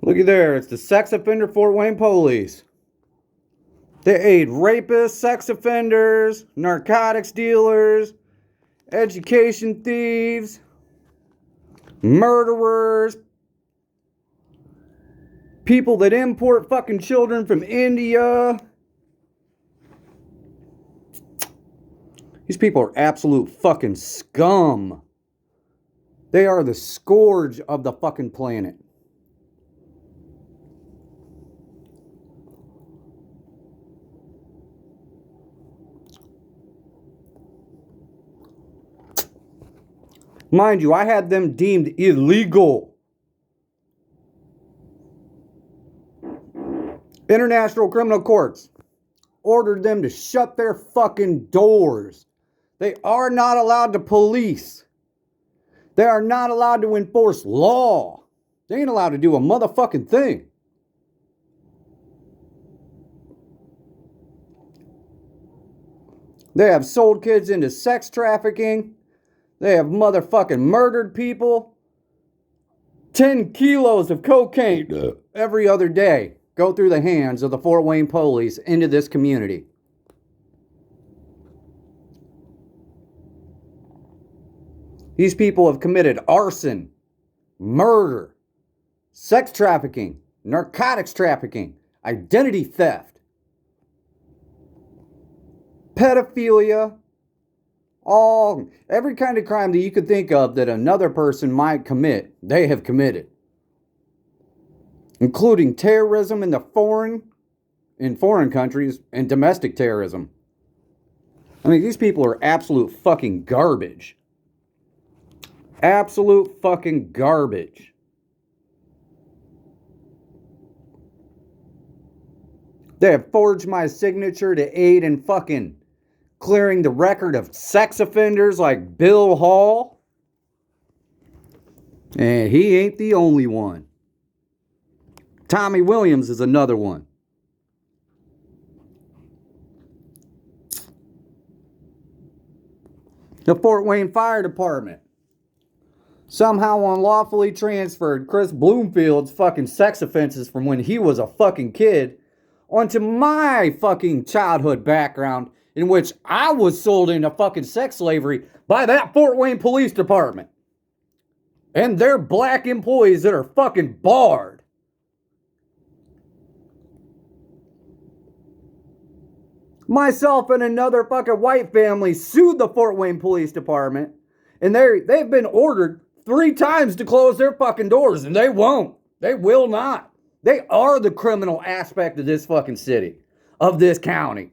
Looky there, it's the sex offender Fort Wayne police. They aid rapists, sex offenders, narcotics dealers, education thieves, murderers, people that import fucking children from India. These people are absolute fucking scum. They are the scourge of the fucking planet. Mind you, I had them deemed illegal. International Criminal Courts ordered them to shut their fucking doors. They are not allowed to police. They are not allowed to enforce law. They ain't allowed to do a motherfucking thing. They have sold kids into sex trafficking. They have motherfucking murdered people. 10 kilos of cocaine every other day go through the hands of the Fort Wayne police into this community. These people have committed arson, murder, sex trafficking, narcotics trafficking, identity theft, pedophilia, every kind of crime that you could think of that another person might commit, they have committed. Including terrorism in foreign countries and domestic terrorism. I mean, these people are absolute fucking garbage. Absolute fucking garbage. They have forged my signature to aid in fucking clearing the record of sex offenders like Bill Hall. And he ain't the only one. Tommy Williams is another one. The Fort Wayne Fire Department somehow unlawfully transferred Chris Bloomfield's fucking sex offenses from when he was a fucking kid onto my fucking childhood background, in which I was sold into fucking sex slavery by that Fort Wayne Police Department. And their black employees that are fucking barred. Myself and another fucking white family sued the Fort Wayne Police Department, and they've been ordered 3 times to close their fucking doors, and they won't. They will not. They are the criminal aspect of this fucking city, of this county.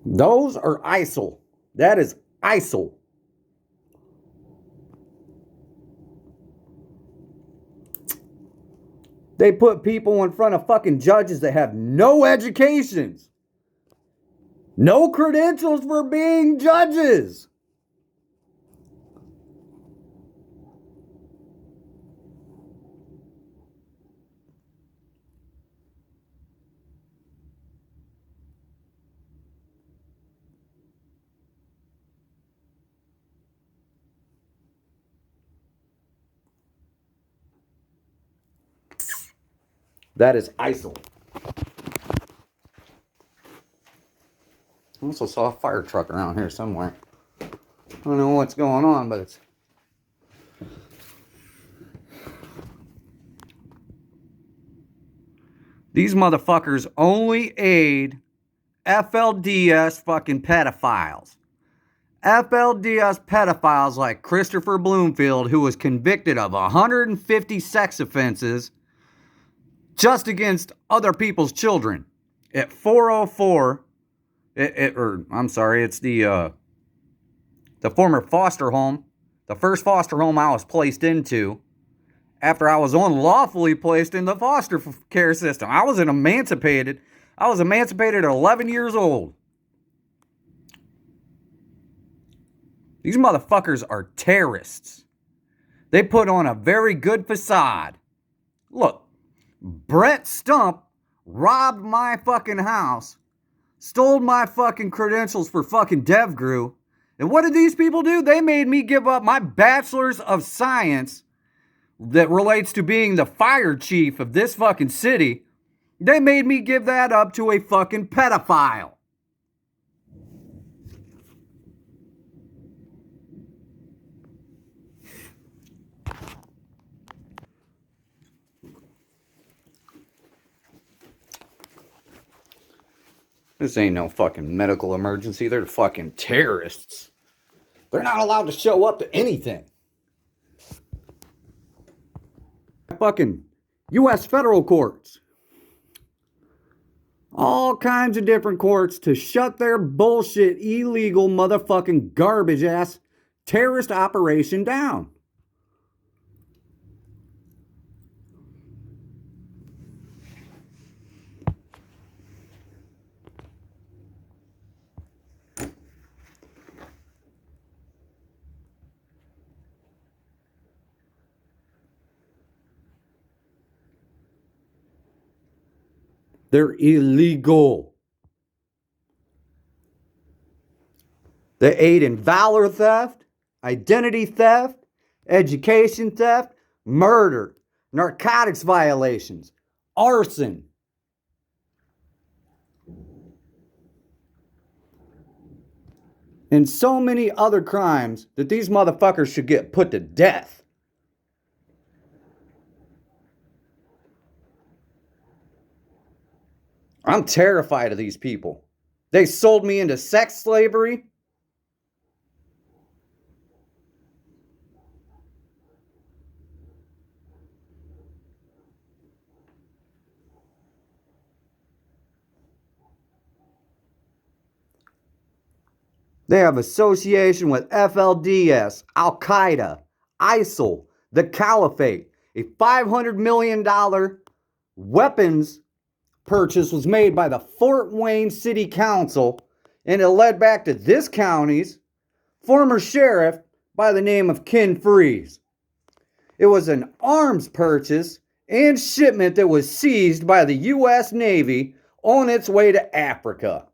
Those are ISIL. That is ISIL. They put people in front of fucking judges that have no educations. No credentials for being judges. That is ISIL. I also saw a fire truck around here somewhere. I don't know what's going on, but it's... These motherfuckers only aid FLDS fucking pedophiles. FLDS pedophiles like Christopher Bloomfield, who was convicted of 150 sex offenses just against other people's children at 404, it's the former foster home, the first foster home I was placed into after I was unlawfully placed in the foster care system. I was emancipated at 11 years old. These motherfuckers are terrorists. They put on a very good facade. Look, Brett Stump robbed my fucking house, stole my fucking credentials for fucking DevGru, and what did these people do? They made me give up my bachelor's of science that relates to being the fire chief of this fucking city. They made me give that up to a fucking pedophile. This ain't no fucking medical emergency. They're fucking terrorists. They're not allowed to show up to anything. Fucking U.S. federal courts. All kinds of different courts to shut their bullshit, illegal, motherfucking garbage ass terrorist operation down. They're illegal. They aid in valor theft, identity theft, education theft, murder, narcotics violations, arson. And so many other crimes that these motherfuckers should get put to death. I'm terrified of these people. They sold me into sex slavery. They have association with FLDS, Al Qaeda, ISIL, the Caliphate. A $500 million weapons purchase was made by the Fort Wayne City Council, and it led back to this county's former sheriff by the name of Ken Freeze. It was an arms purchase and shipment that was seized by the U.S. Navy on its way to Africa.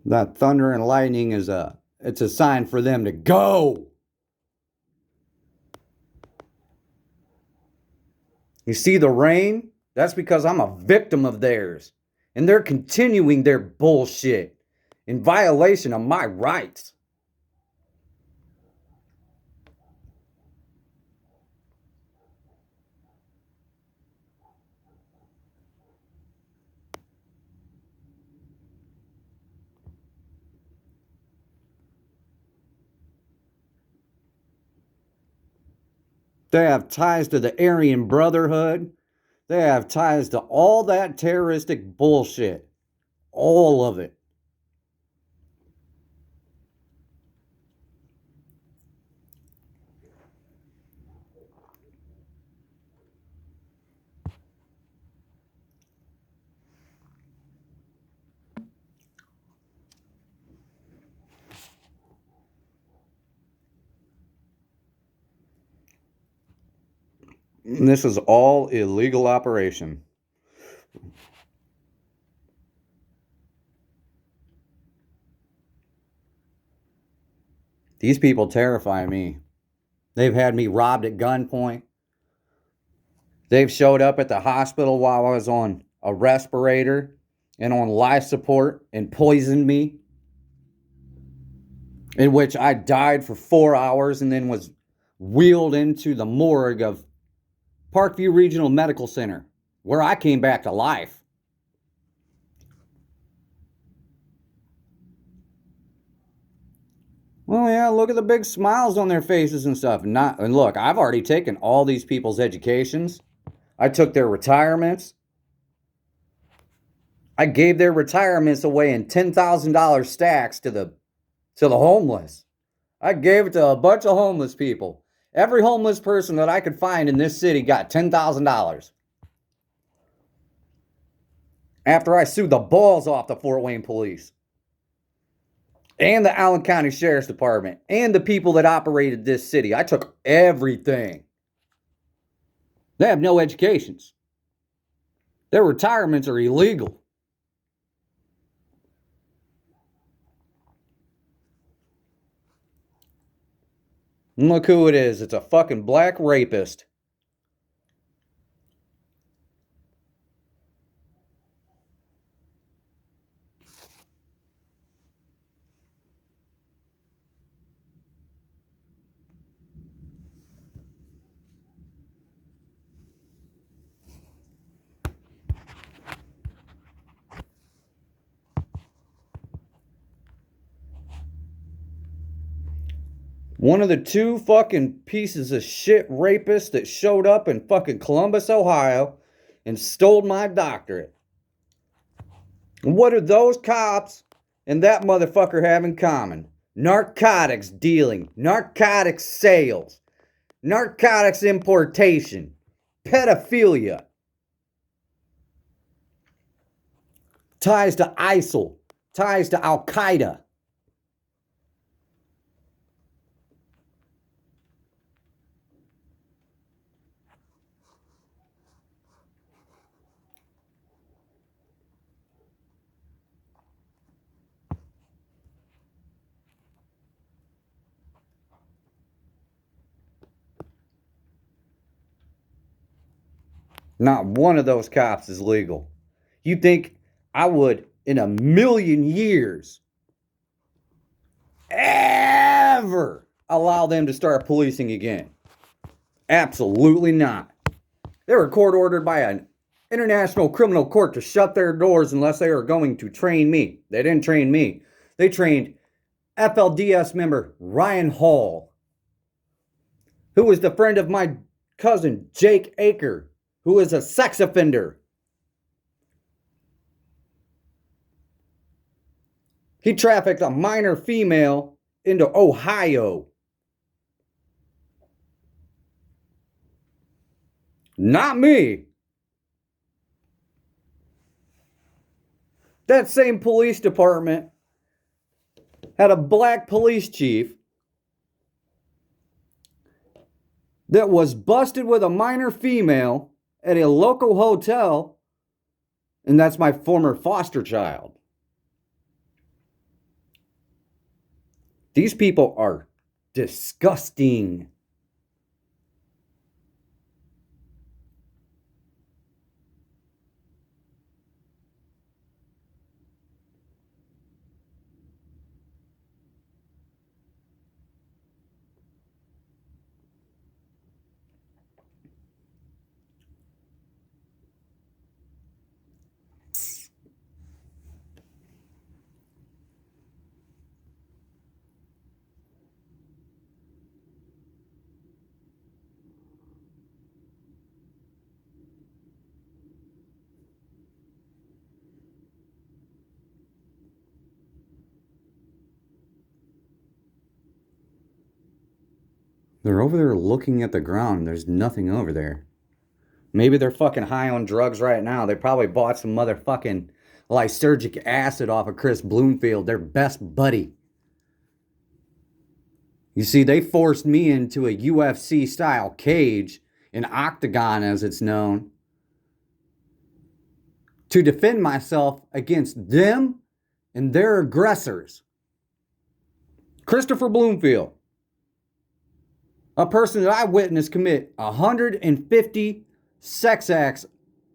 That thunder and lightning is it's a sign for them to go. You see the rain? That's because I'm a victim of theirs. And they're continuing their bullshit in violation of my rights. They have ties to the Aryan Brotherhood. They have ties to all that terroristic bullshit. All of it. And this is all illegal operation. These people terrify me. They've had me robbed at gunpoint. They've showed up at the hospital while I was on a respirator, and on life support and poisoned me, in which I died for 4 hours and then was wheeled into the morgue of Parkview Regional Medical Center, where I came back to life. Well, yeah, look at the big smiles on their faces and stuff. And look, I've already taken all these people's educations. I took their retirements. I gave their retirements away in $10,000 stacks to the homeless. I gave it to a bunch of homeless people. Every homeless person that I could find in this city got $10,000. After I sued the balls off the Fort Wayne Police and the Allen County Sheriff's Department and the people that operated this city. I took everything. They have no educations. Their retirements are illegal. And look who it is. It's a fucking black rapist. One of the two fucking pieces of shit rapists that showed up in fucking Columbus, Ohio and stole my doctorate. And what do those cops and that motherfucker have in common? Narcotics dealing, narcotics sales, narcotics importation, pedophilia, ties to ISIL, ties to Al Qaeda. Not one of those cops is legal. You think I would, in a million years, ever allow them to start policing again? Absolutely not. They were court ordered by an international criminal court to shut their doors unless they were going to train me. They didn't train me. They trained FLDS member Ryan Hall, who was the friend of my cousin Jake Aker, who is a sex offender. He trafficked a minor female into Ohio. Not me. That same police department had a black police chief that was busted with a minor female at a local hotel, and that's my former foster child. These people are disgusting. They're over there looking at the ground. There's nothing over there. Maybe they're fucking high on drugs right now. They probably bought some motherfucking lysergic acid off of Chris Bloomfield, their best buddy. You see, they forced me into a UFC style cage, an octagon as it's known, to defend myself against them and their aggressors. Christopher Bloomfield, a person that I witnessed commit 150 sex acts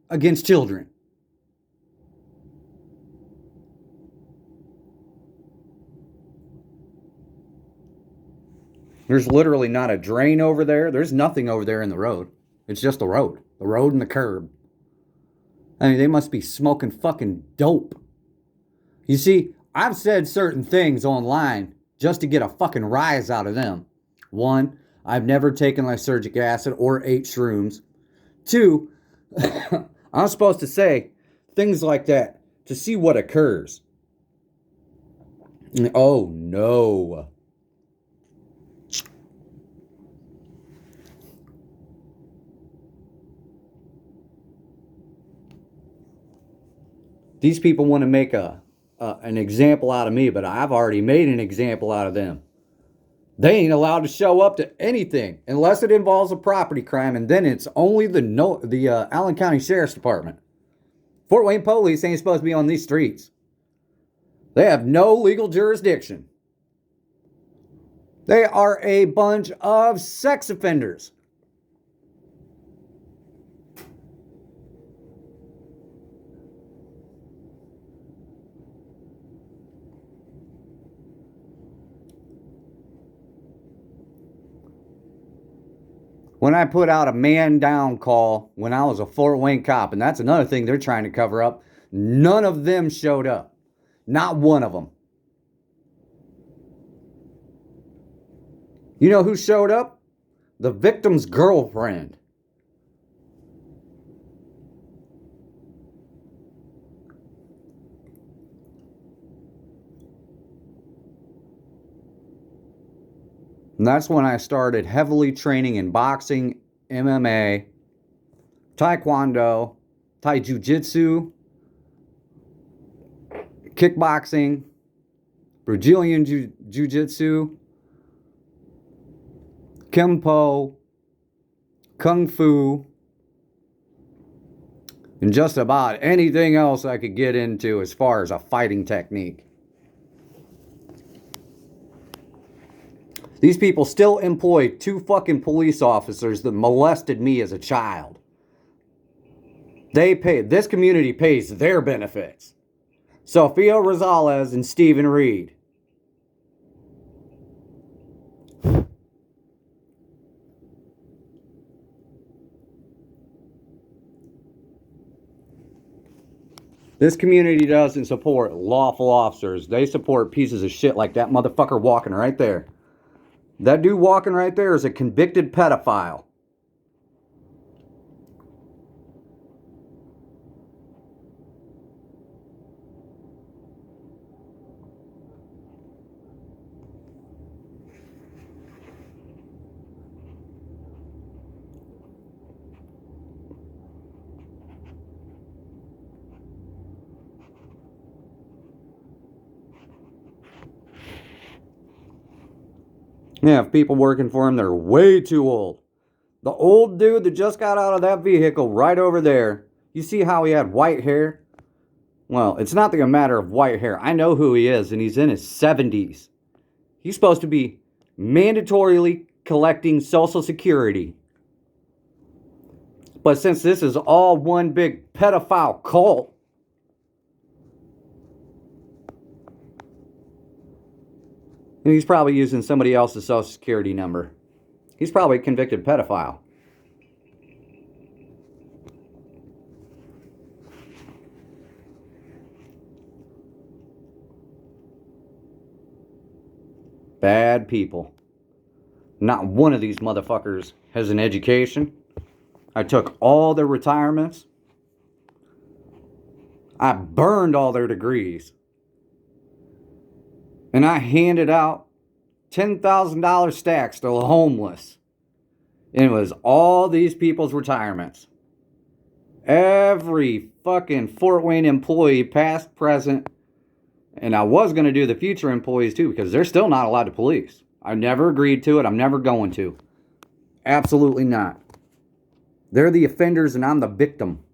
against children. There's literally not a drain over there. There's nothing over there in the road. It's just the road. The road and the curb. I mean, they must be smoking fucking dope. You see, I've said certain things online just to get a fucking rise out of them. One, I've never taken lysergic acid or ate shrooms. Two, I'm supposed to say things like that to see what occurs. Oh no. These people want to make an example out of me, but I've already made an example out of them. They ain't allowed to show up to anything unless it involves a property crime, and then it's only the Allen County Sheriff's Department. Fort Wayne police ain't supposed to be on these streets. They have no legal jurisdiction. They are a bunch of sex offenders. When I put out a man down call when I was a Fort Wayne cop, and that's another thing they're trying to cover up, none of them showed up. Not one of them. You know who showed up? The victim's girlfriend. And that's when I started heavily training in boxing, MMA, taekwondo, Thai jiu-jitsu, kickboxing, Brazilian jiu-jitsu, Kempo, Kung Fu, and just about anything else I could get into as far as a fighting technique. These people still employ 2 fucking police officers that molested me as a child. This community pays their benefits. Sofia Rosales and Stephen Reed. This community doesn't support lawful officers. They support pieces of shit like that motherfucker walking right there. That dude walking right there is a convicted pedophile. Yeah, if people working for him, they're way too old. The old dude that just got out of that vehicle right over there, you see how he had white hair? Well, it's not a matter of white hair. I know who he is, and he's in his 70s. He's supposed to be mandatorily collecting Social Security. But since this is all one big pedophile cult, he's probably using somebody else's Social Security number. He's probably a convicted pedophile. Bad people. Not one of these motherfuckers has an education. I took all their retirements. I burned all their degrees. And I handed out $10,000 stacks to the homeless. And it was all these people's retirements. Every fucking Fort Wayne employee, past, present, and I was going to do the future employees too, because they're still not allowed to police. I never agreed to it. I'm never going to. Absolutely not. They're the offenders and I'm the victim.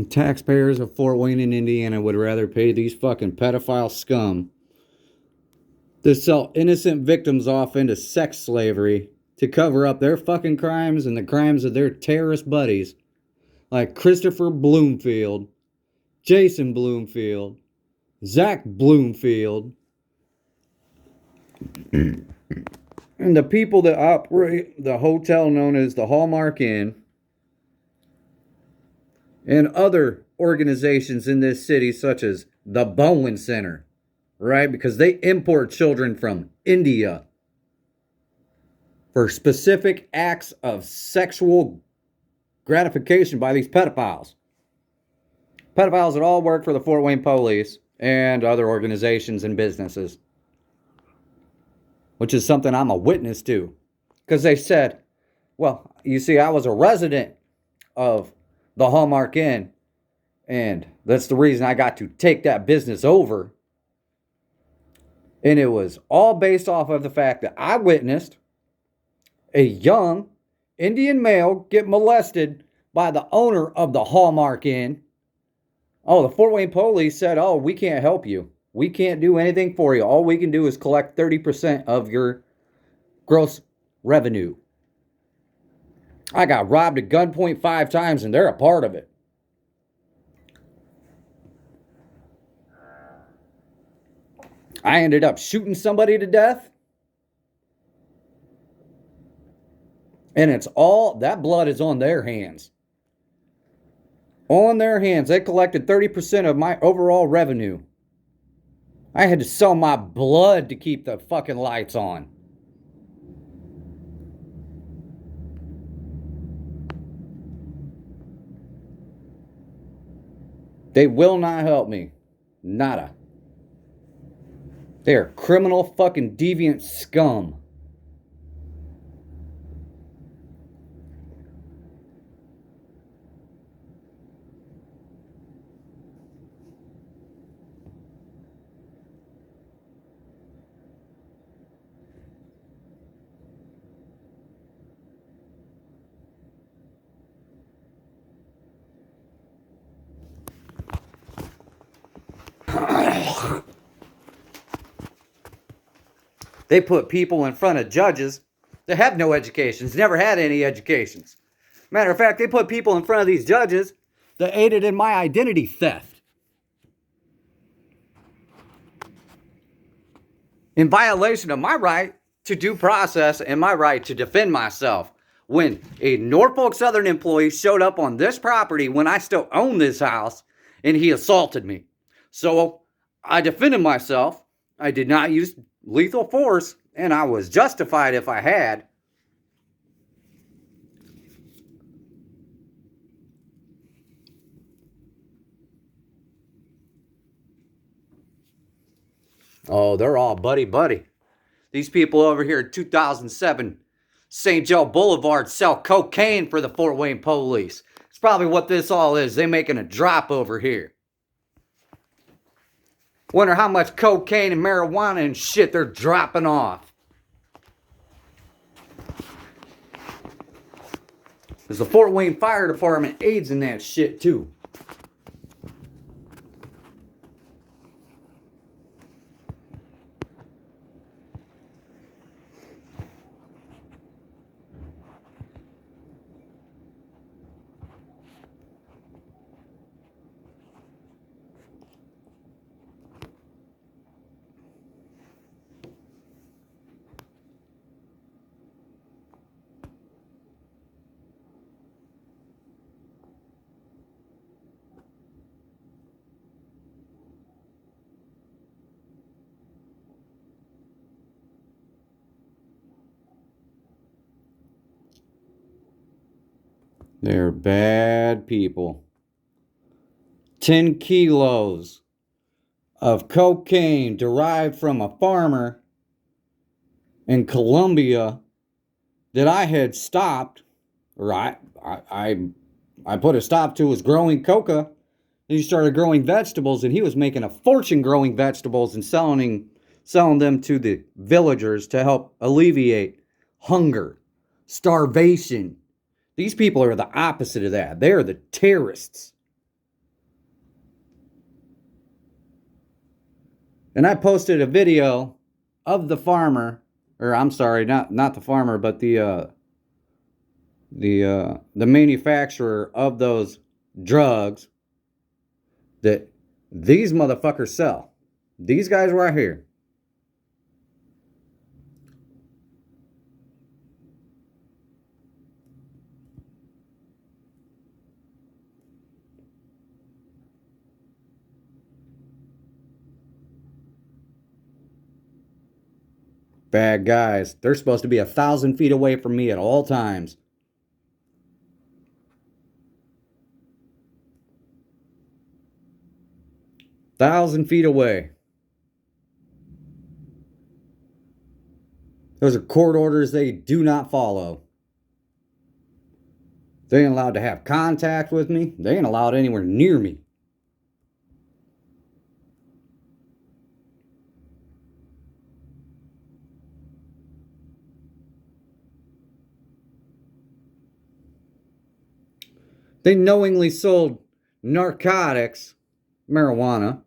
Taxpayers of Fort Wayne and Indiana would rather pay these fucking pedophile scum to sell innocent victims off into sex slavery to cover up their fucking crimes and the crimes of their terrorist buddies like Christopher Bloomfield, Jason Bloomfield, Zach Bloomfield, and the people that operate the hotel known as the Hallmark Inn and other organizations in this city such as the Bowen Center, right? Because they import children from India for specific acts of sexual gratification by these pedophiles. Pedophiles that all work for the Fort Wayne police and other organizations and businesses, which is something I'm a witness to. Because they said, well, you see, I was a resident of the Hallmark Inn, and that's the reason I got to take that business over. And it was all based off of the fact that I witnessed a young Indian male get molested by the owner of the Hallmark Inn. Oh, the Fort Wayne police said, oh, we can't help you. We can't do anything for you. All we can do is collect 30% of your gross revenue. I got robbed at gunpoint 5 times and they're a part of it. I ended up shooting somebody to death. And it's all, that blood is on their hands. On their hands. They collected 30% of my overall revenue. I had to sell my blood to keep the fucking lights on. They will not help me. Nada. They are criminal fucking deviant scum. They put people in front of judges that have no educations, never had any educations. Matter of fact, they put people in front of these judges that aided in my identity theft. In violation of my right to due process and my right to defend myself. When a Norfolk Southern employee showed up on this property when I still owned this house and he assaulted me. So I defended myself. I did not use lethal force, and I was justified if I had. Oh, they're all buddy. These people over here in 2007 St. Joe Boulevard sell cocaine for the Fort Wayne police. It's probably what this all is. They making a drop over here. Wonder how much cocaine and marijuana and shit they're dropping off. Because the Fort Wayne Fire Department aids in that shit too. They're bad people. 10 kilos of cocaine derived from a farmer in Colombia that I had stopped, or I put a stop to, was growing coca. And he started growing vegetables, and he was making a fortune growing vegetables and selling them to the villagers to help alleviate hunger, starvation. These people are the opposite of that. They're the terrorists. And I posted a video of the farmer, or I'm sorry, not the farmer, but the manufacturer of those drugs that these motherfuckers sell. These guys right here. Bad guys. They're supposed to be 1,000 feet away from me at all times. Thousand feet away. Those are court orders they do not follow. They ain't allowed to have contact with me. They ain't allowed anywhere near me. They knowingly sold narcotics, marijuana,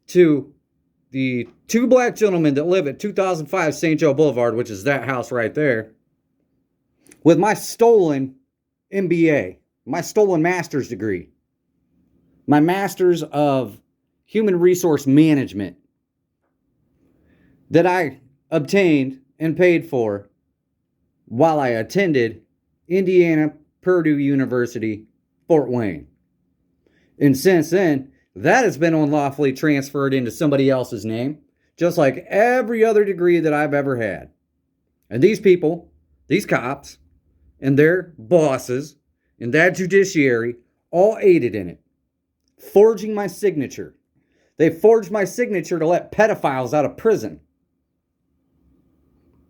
to the two black gentlemen that live at 2005 St. Joe Boulevard, which is that house right there, with my stolen MBA, my stolen master's degree, my master's of human resource management that I obtained and paid for while I attended Indiana Purdue University, Fort Wayne. And since then, that has been unlawfully transferred into somebody else's name, just like every other degree that I've ever had. And these people, these cops, and their bosses, and that judiciary all aided in it, forging my signature. They forged my signature to let pedophiles out of prison.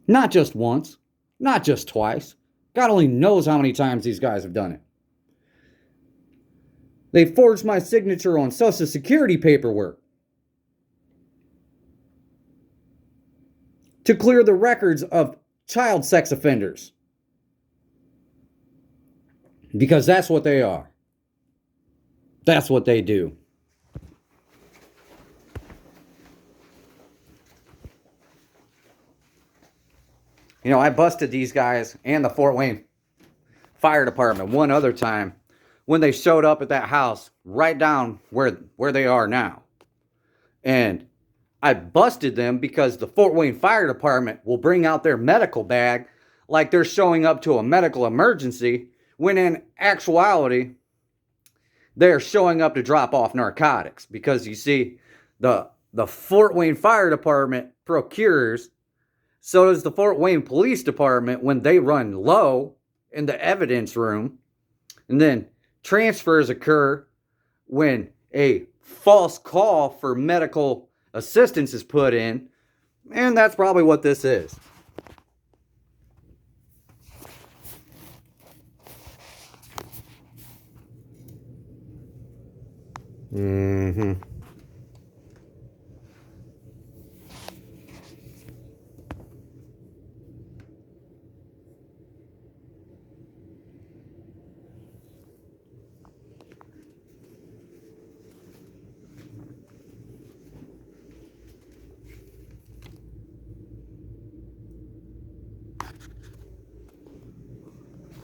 Not just once, not just twice. God only knows how many times these guys have done it. They forged my signature on Social Security paperwork to clear the records of child sex offenders. Because that's what they are. That's what they do. You know, I busted these guys and the Fort Wayne Fire Department one other time when they showed up at that house right down where they are now. And I busted them because the Fort Wayne Fire Department will bring out their medical bag like they're showing up to a medical emergency, when in actuality, they're showing up to drop off narcotics. Because you see, the Fort Wayne Fire Department procures, so does the Fort Wayne Police Department when they run low in the evidence room. And then transfers occur when a false call for medical assistance is put in. And that's probably what this is.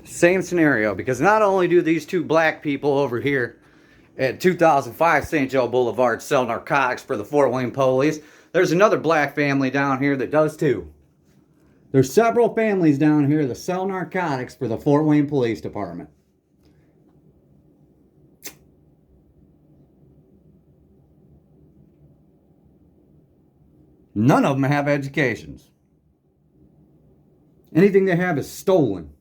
Same scenario, because not only do these two black people over here at 2005 St. Joe Boulevard sell narcotics for the Fort Wayne police, there's another black family down here that does too. There's several families down here that sell narcotics for the Fort Wayne Police Department. None of them have educations. Anything they have is stolen.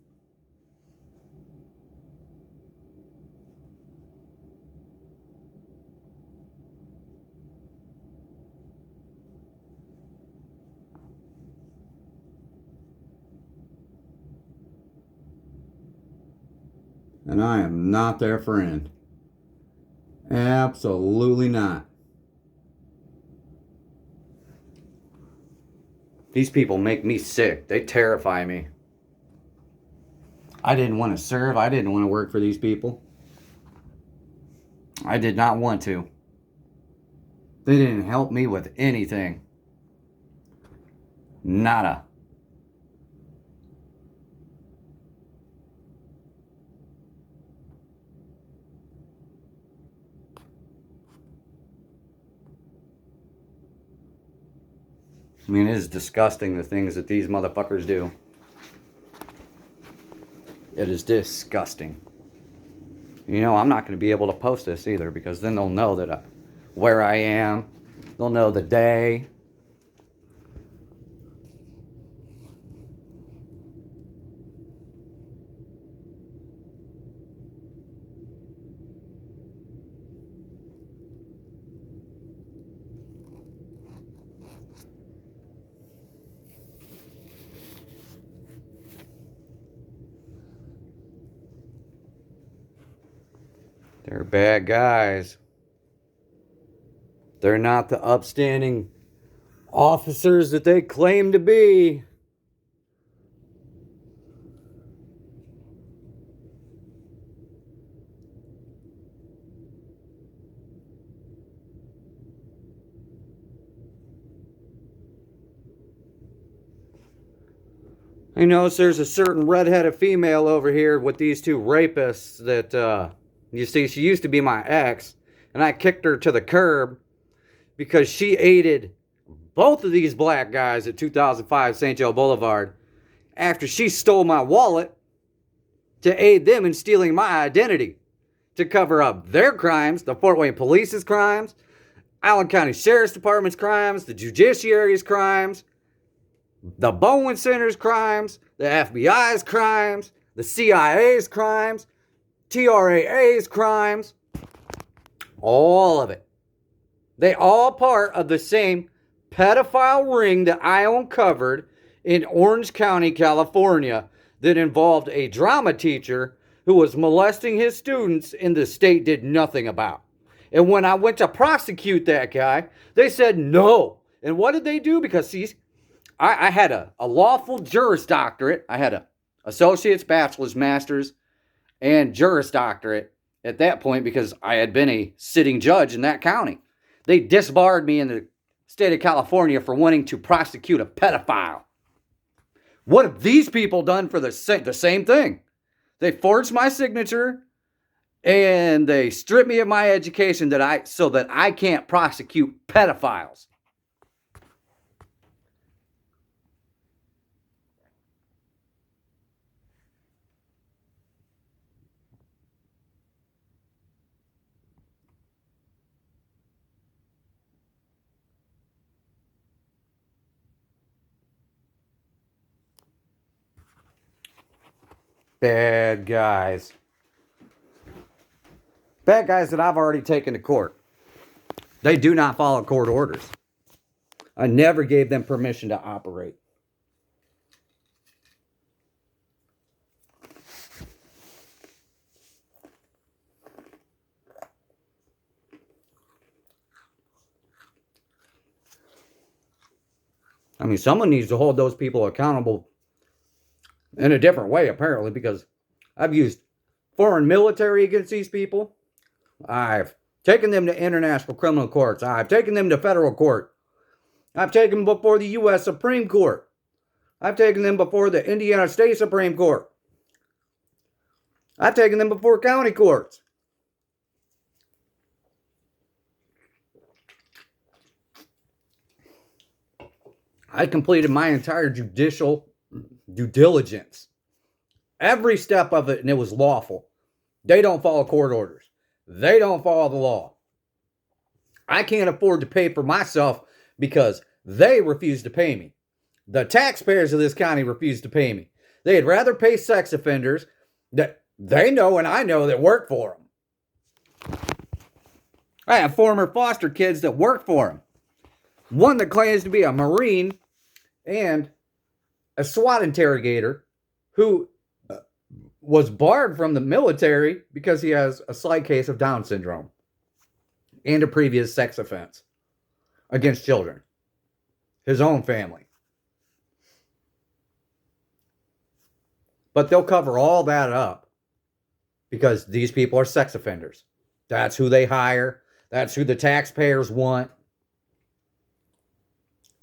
And I am not their friend. Absolutely not. These people make me sick. They terrify me. I didn't want to serve. I didn't want to work for these people. I did not want to. They didn't help me with anything. Nada. I mean, it is disgusting, the things that these motherfuckers do. It is disgusting. You know, I'm not going to be able to post this either, because then they'll know that where I am. They'll know the day. They're bad guys. They're not the upstanding officers that they claim to be. I notice there's a certain redheaded female over here with these two rapists that, you see, she used to be my ex, and I kicked her to the curb because she aided both of these black guys at 2005 St. Joe Boulevard after she stole my wallet to aid them in stealing my identity to cover up their crimes, the Fort Wayne Police's crimes, Allen County Sheriff's Department's crimes, the Judiciary's crimes, the Bowen Center's crimes, the FBI's crimes, the CIA's crimes, TRAA's crimes, all of it. They all part of the same pedophile ring that I uncovered in Orange County, California, that involved a drama teacher who was molesting his students and the state did nothing about. And when I went to prosecute that guy, they said no. And what did they do? Because I had a lawful Juris Doctorate. I had a associate's, bachelor's, master's, and Juris Doctorate at that point because I had been a sitting judge in that county. They disbarred me in the state of California for wanting to prosecute a pedophile. What have these people done for the same thing? They forged my signature and they stripped me of my education so that I can't prosecute pedophiles. Bad guys. Bad guys that I've already taken to court. They do not follow court orders. I never gave them permission to operate. I mean, someone needs to hold those people accountable in a different way, apparently, because I've used foreign military against these people. I've taken them to international criminal courts. I've taken them to federal court. I've taken them before the U.S. Supreme Court. I've taken them before the Indiana State Supreme Court. I've taken them before county courts. I completed my entire judicial due diligence. Every step of it, and it was lawful. They don't follow court orders. They don't follow the law. I can't afford to pay for myself because they refuse to pay me. The taxpayers of this county refuse to pay me. They'd rather pay sex offenders that they know and I know that work for them. I have former foster kids that work for them. One that claims to be a Marine and a SWAT interrogator who was barred from the military because he has a slight case of Down syndrome and a previous sex offense against children, his own family. But they'll cover all that up because these people are sex offenders. That's who they hire. That's who the taxpayers want.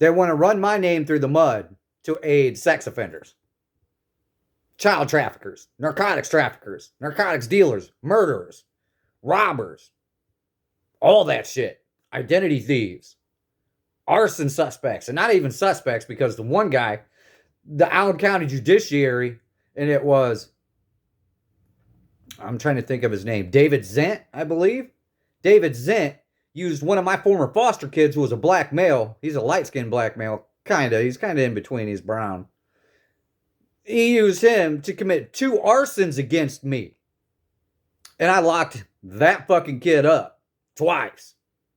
They want to run my name through the mud to aid sex offenders, child traffickers, narcotics dealers, murderers, robbers, all that shit, identity thieves, arson suspects, and not even suspects, because the one guy, the Allen County Judiciary, and it was, I'm trying to think of his name, David Zent, I believe. David Zent used one of my former foster kids who was a black male. He's a light-skinned black male, kind of. He's kind of in between. He's brown. He used him to commit 2 arsons against me. And I locked that fucking kid up twice.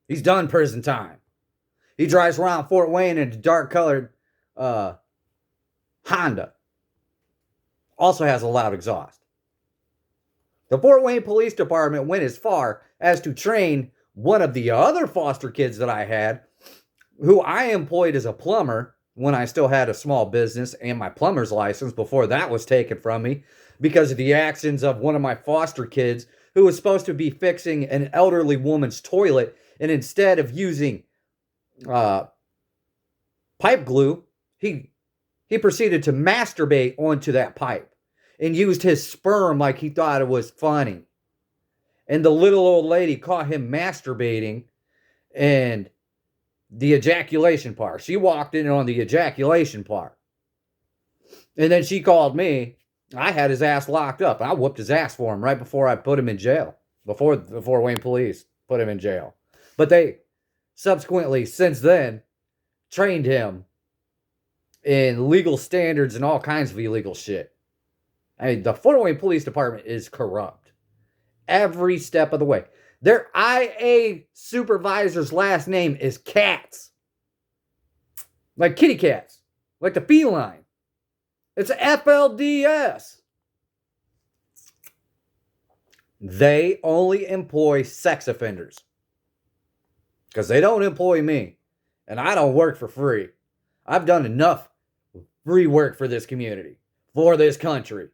He's done prison time. He drives around Fort Wayne in a dark-colored Honda. Also has a loud exhaust. The Fort Wayne Police Department went as far as to train one of the other foster kids that I had, who I employed as a plumber when I still had a small business and my plumber's license before that was taken from me, because of the actions of one of my foster kids who was supposed to be fixing an elderly woman's toilet, and instead of using pipe glue, he proceeded to masturbate onto that pipe and used his sperm like he thought it was funny. And the little old lady caught him masturbating, and the ejaculation part. She walked in on the ejaculation part. And then she called me. I had his ass locked up. I whooped his ass for him right before I put him in jail. Before the Fort Wayne police put him in jail. But they subsequently, since then, trained him in legal standards and all kinds of illegal shit. I mean, the Fort Wayne Police Department is corrupt. Every step of the way. Their IA supervisor's last name is Katz. Like kitty cats. Like the feline. It's FLDS. They only employ sex offenders. Because they don't employ me. And I don't work for free. I've done enough free work for this community. For this country.